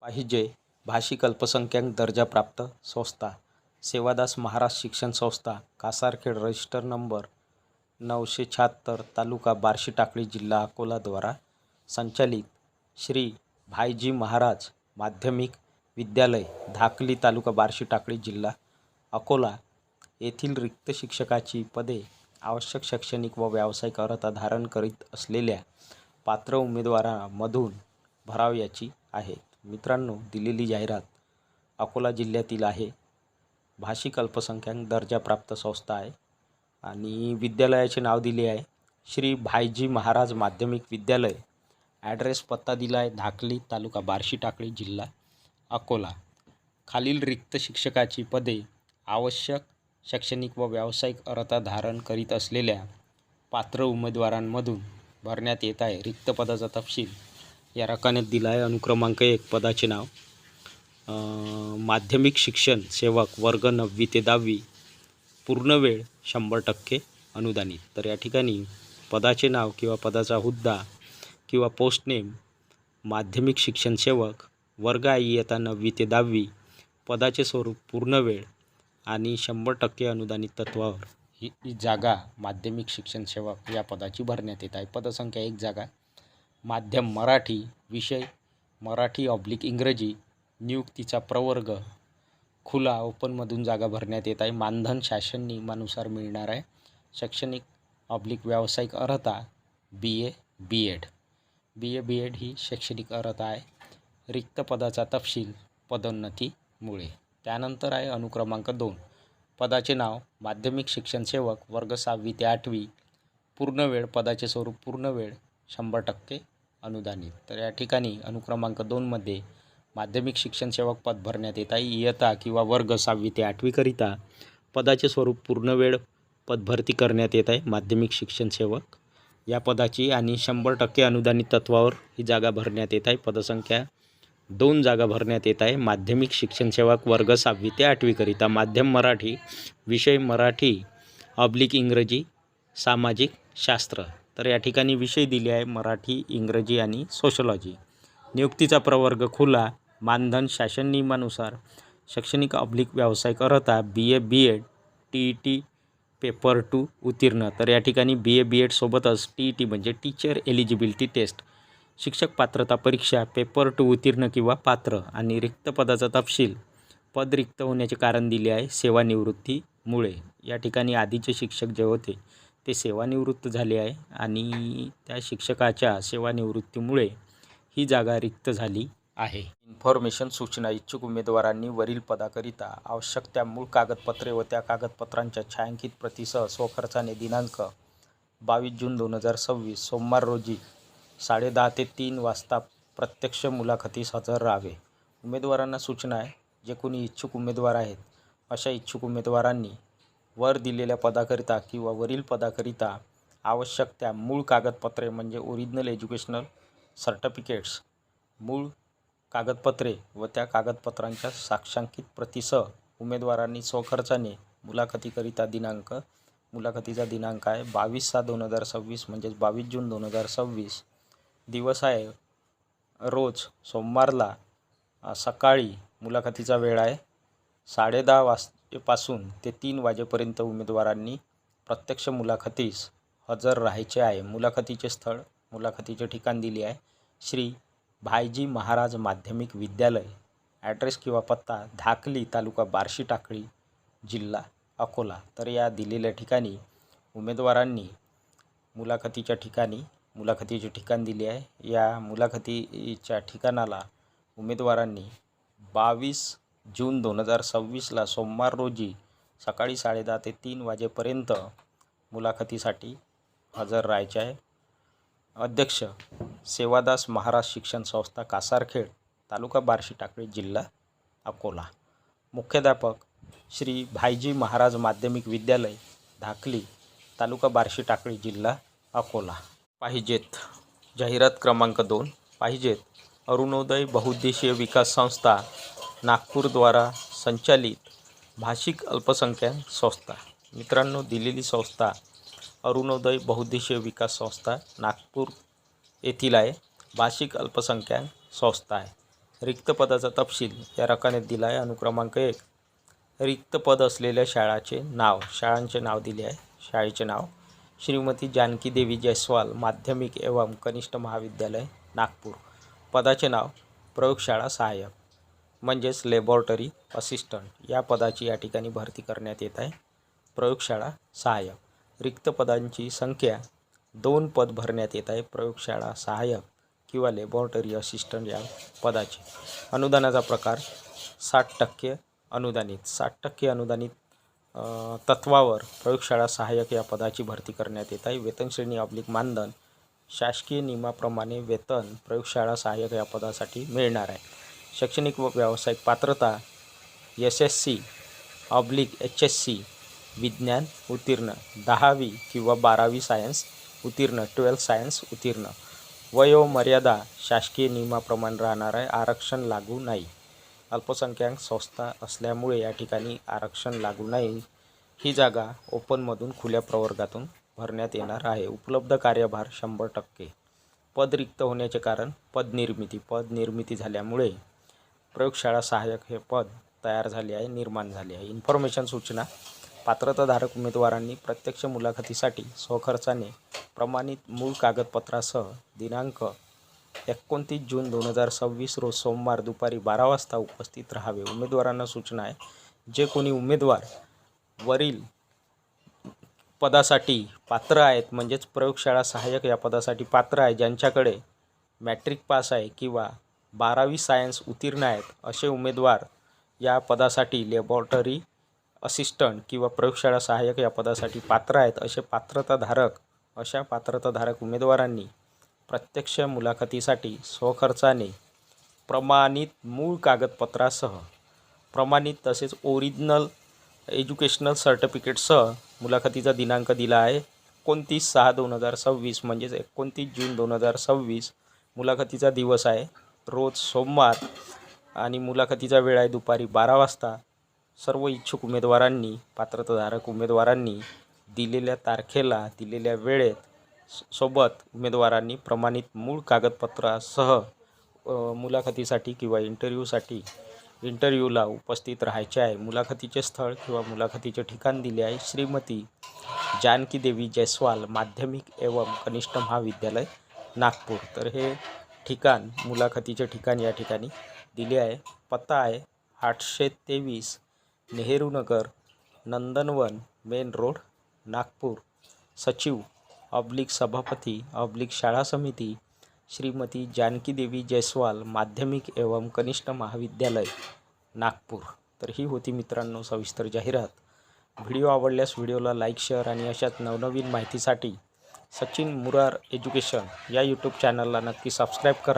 पाहिजे भाषिक अल्पसंख्याक दर्जाप्राप्त संस्था सेवादास महाराज शिक्षण संस्था कासारखेड रजिस्टर नंबर 976 तालुका बार्शी टाकळी जिल्हा अकोला द्वारा संचालित श्री भाईजी महाराज माध्यमिक विद्यालय धाकली तालुका बार्शी टाकळी जिल्हा अकोला येथील रिक्त शिक्षकाची पदे आवश्यक शैक्षणिक व व्यावसायिक अर्हता धारण करीत असलेल्या पात्र उमेदवारांमधून भरावयाची आहेत. मित्रांनो, दिलेली जाहिरात अकोला जिल्ह्यातील आहे. भाषिक अल्पसंख्याक दर्जाप्राप्त संस्था आहे आणि विद्यालयाचे नाव दिले आहे श्री भाईजी महाराज माध्यमिक विद्यालय. ॲड्रेस पत्ता दिला आहे धाकली तालुका बार्शी टाकळी जिल्हा अकोला. खालील रिक्त शिक्षकाची पदे आवश्यक शैक्षणिक व व्यावसायिक अर्हता धारण करीत असलेल्या पात्र उमेदवारांमधून भरण्यात येत आहे. रिक्त पदाचा तपशील या रकान्यात दिला आहे. अनुक्रमांक 1 पदाचे नाव माध्यमिक शिक्षण सेवक वर्ग 9वी ते 10वी पूर्णवेळ 100% अनुदानित. तर या ठिकाणी पदाचे नाव किंवा पदाचा हुद्दा किंवा पोस्ट नेम माध्यमिक शिक्षण सेवक वर्ग इयत्ता 9वी ते 10वी पदाचे स्वरूप पूर्णवेळ आणि 100% अनुदानित तत्वावर ही जागा माध्यमिक शिक्षण सेवक या पदाची भरण्यात येत आहे. पदसंख्या 1 जागा. माध्यम मराठी, विषय मराठी/इंग्रजी. नियुक्तीचा प्रवर्ग खुला ओपनमधून जागा भरण्यात येत आहे. मानधन शासन नियमानुसार मिळणार आहे. शैक्षणिक/व्यावसायिक अर्हता BA BEd ही शैक्षणिक अर्हता आहे. रिक्त पदाचा तपशील पदोन्नतीमुळे. त्यानंतर आहे अनुक्रमांक 2 पदाचे नाव माध्यमिक शिक्षण सेवक वर्ग 6वी ते 8वी पूर्णवेळ पदाचे स्वरूप पूर्णवेळ 100% अनुदानित. तर या ठिकाणी अनुक्रमांक 2 मध्ये माध्यमिक शिक्षण सेवक पद भरण्यात येत आहे. इयत्ता किंवा वर्ग 6वी ते 8वी करिता पदाचे स्वरूप पूर्णवेळ पद भरती करण्यात येत आहे माध्यमिक शिक्षण सेवक या पदाची आणि 100% अनुदानित तत्वावर ही जागा भरण्यात येत आहे. पदसंख्या 2 जागा भरण्यात येत आहे. माध्यमिक शिक्षण सेवक वर्ग 6वी ते 8वी करिता माध्यम मराठी, विषय मराठी/इंग्रजी, सामाजिक शास्त्र. तर या ठिकाणी विषय दिले आहे मराठी, इंग्रजी आणि सोशलॉजी. नियुक्तीचा प्रवर्ग खुला. मानधन शासन नियमानुसार. शैक्षणिक/व्यावसायिक अर्हता BA BEd TET पेपर 2 उत्तीर्ण. तर या ठिकाणी BA BEd सोबतच TET म्हणजे टीचर एलिजिबिलिटी टेस्ट शिक्षक पात्रता परीक्षा पेपर 2 उत्तीर्ण किंवा पात्र. आणि रिक्त पदाचा तपशील पद रिक्त होण्याचे कारण दिले आहे सेवानिवृत्तीमुळे. या ठिकाणी आधीचे शिक्षक जे होते ते सेवानिवृत्त झाले आहे आणि त्या शिक्षकाच्या सेवानिवृत्तीमुळे ही जागा रिक्त झाली आहे. इन्फॉर्मेशन सूचना. इच्छुक उमेदवारांनी वरील पदाकरिता आवश्यक त्या मूळ कागदपत्रे व त्या कागदपत्रांच्या छायांकित प्रतीसह स्वखर्चाने दिनांक 22 जून 2026 सोमवार रोजी 10:30 ते 3 वाजता प्रत्यक्ष मुलाखतीस हजर राहावे. उमेदवारांना सूचना आहे, जे कोणी इच्छुक उमेदवार आहेत अशा इच्छुक उमेदवारांनी वर दिलेल्या पदाकरिता किंवा वरील पदाकरिता आवश्यक त्या मूळ कागदपत्रे म्हणजे ओरिजिनल एज्युकेशनल सर्टिफिकेट्स, मूळ कागदपत्रे व त्या कागदपत्रांच्या साक्षांकित प्रतीसह उमेदवारांनी स्वखर्चाने मुलाखतीकरिता मुलाखतीचा दिनांक आहे 22/6/2026 म्हणजेच 22 जून 2026. दिवस आहे रोज सोमवारला सकाळी. मुलाखतीचा वेळ आहे 10:30 वाजतेपासून ते 3 वाजेपर्यंत उमेदवारांनी प्रत्यक्ष मुलाखतीस हजर राहायचे आहे. मुलाखतीचे स्थळ, मुलाखतीचे ठिकाण दिले आहे श्री भाईजी महाराज माध्यमिक विद्यालय. ॲड्रेस किंवा पत्ता धाकली तालुका बार्शी टाकळी जिल्हा अकोला. तर या दिलेल्या ठिकाणी उमेदवारांनी मुलाखतीचे ठिकाण दिले आहे. या मुलाखतीच्या ठिकाणाला उमेदवारांनी 22 जून 2026ला सोमवार रोजी सकाळी 10:30 ते 3 वाजेपर्यंत मुलाखतीसाठी हजर राहायचे आहे. अध्यक्ष सेवादास महाराज शिक्षण संस्था कासारखेड तालुका बार्शी टाकळी जिल्हा अकोला. मुख्याध्यापक श्री भाईजी महाराज माध्यमिक विद्यालय धाकली तालुका बार्शी टाकळी जिल्हा अकोला. पाहिजेत जाहिरात क्रमांक 2 पाहिजेत अरुणोदय बहुउद्देशीय विकास संस्था नागपूर द्वारा संचालित भाषिक अल्पसंख्याक संस्था. मित्रांनो, दिलेली संस्था अरुणोदय बहुउद्देशीय विकास संस्था नागपूर येथील आहे. भाषिक अल्पसंख्याक संस्था आहे. रिक्त पदाचा तपशील या रकानेत दिला आहे. अनुक्रमांक 1. रिक्त पद असलेल्या शाळांचे नाव दिले आहे. शाळेचे नाव श्रीमती जानकी देवी जयस्वाल माध्यमिक एवं कनिष्ठ महाविद्यालय नागपूर. पदाचे नाव प्रयोगशाळा सहाय्यक म्हणजेच लॅबोरेटरी असिस्टंट या पदाची या ठिकाणी भरती करण्यात येत आहे. प्रयोगशाळा सहाय्यक. रिक्त पदांची संख्या 2 पद भरण्यात येत आहे. प्रयोगशाळा सहाय्यक किंवा लॅबोरेटरी असिस्टंट या पदाचे. अनुदानाचा प्रकार 60% अनुदानित. 60% अनुदानित तत्वावर प्रयोगशाळा सहाय्यक या पदाची भरती करण्यात येत आहे. वेतनश्रेणी / मानधन शासकीय नियमाप्रमाणे वेतन प्रयोगशाळा सहाय्यक या पदासाठी मिळणार आहे. शैक्षणिक व व्यावसायिक पात्रता SSC/HSC विज्ञान उत्तीर्ण, 10वी किंवा 12वी सायन्स उत्तीर्ण, 12 सायन्स उत्तीर्ण. वयोमर्यादा शासकीय नियमाप्रमाणे राहणार आहे. आरक्षण लागू नाही. अल्पसंख्याक संस्था असल्यामुळे या ठिकाणी आरक्षण लागू नाही. ही जागा ओपनमधून खुल्या प्रवर्गातून भरण्यात येणार आहे. उपलब्ध कार्यभार 100%. पद रिक्त होण्याचे कारण पद निर्मिती झाल्यामुळे प्रयोगशाळा सहाय्यक हे पद तयार झाले आहे, निर्माण झाले आहे. इन्फॉर्मेशन सूचना. पात्रताधारक उमेदवारांनी प्रत्यक्ष मुलाखतीसाठी स्वखर्चाने प्रमाणित मूळ कागदपत्रासह दिनांक 29 जून 2026 रोज सोमवार दुपारी 12 वाजता उपस्थित राहावे. उमेदवारांना सूचना आहे, जे कोणी उमेदवार वरील पदासाठी पात्र आहेत म्हणजेच प्रयोगशाळा सहाय्यक या पदासाठी पात्र आहे, ज्यांच्याकडे मॅट्रिक पास आहे किंवा 12वी सायन्स उत्तीर्ण आहेत, असे उमेदवार या पदासाठी लॅबोरेटरी असिस्टंट किंवा प्रयोगशाळा सहाय्यक या पदासाठी पात्र आहेत. अशा पात्रताधारक उमेदवारांनी प्रत्यक्ष मुलाखतीसाठी स्वखर्चाने प्रमाणित मूळ कागदपत्रासह प्रमाणित तसेच ओरिजिनल एज्युकेशनल सर्टिफिकेटसह मुलाखतीचा दिनांक दिला आहे 29/6/2026 म्हणजेच 29 जून 2026 मुलाखतीचा दिवस आहे, रोज सोमवार, आणि मुलाखतीचा वेळ आहे दुपारी 12 वाजता. सर्व इच्छुक उमेदवारांनी पात्रताधारक उमेदवारांनी दिलेल्या तारखेला दिलेल्या वेळेत सोबत उमेदवारांनी प्रमाणित मूळ कागदपत्रासह मुलाखतीसाठी किंवा इंटरव्ह्यूला उपस्थित राहायचे आहे. मुलाखतीचे स्थळ किंवा मुलाखतीचे ठिकाण दिले आहे. श्रीमती जानकी देवी जयस्वाल माध्यमिक एवं कनिष्ठ महाविद्यालय नागपूर. तर हे ठिकाण, मुलाखतीचे ठिकाण या ठिकाणी दिले आहे. पत्ता आहे 823 नेहरू नगर, नंदनवन मेन रोड, नागपूर. सचिव / सभापती / शाळा समिती श्रीमती जानकी देवी जयस्वाल माध्यमिक एवं कनिष्ठ महाविद्यालय नागपूर. तर ही होती मित्रांनो सविस्तर जाहिरात. व्हिडिओ आवडल्यास व्हिडिओला लाईक, शेअर आणि अशाच नवनवीन माहितीसाठी सचिन मुरार एज्युकेशन या यूट्यूब चॅनलला नक्की सबस्क्राईब करा.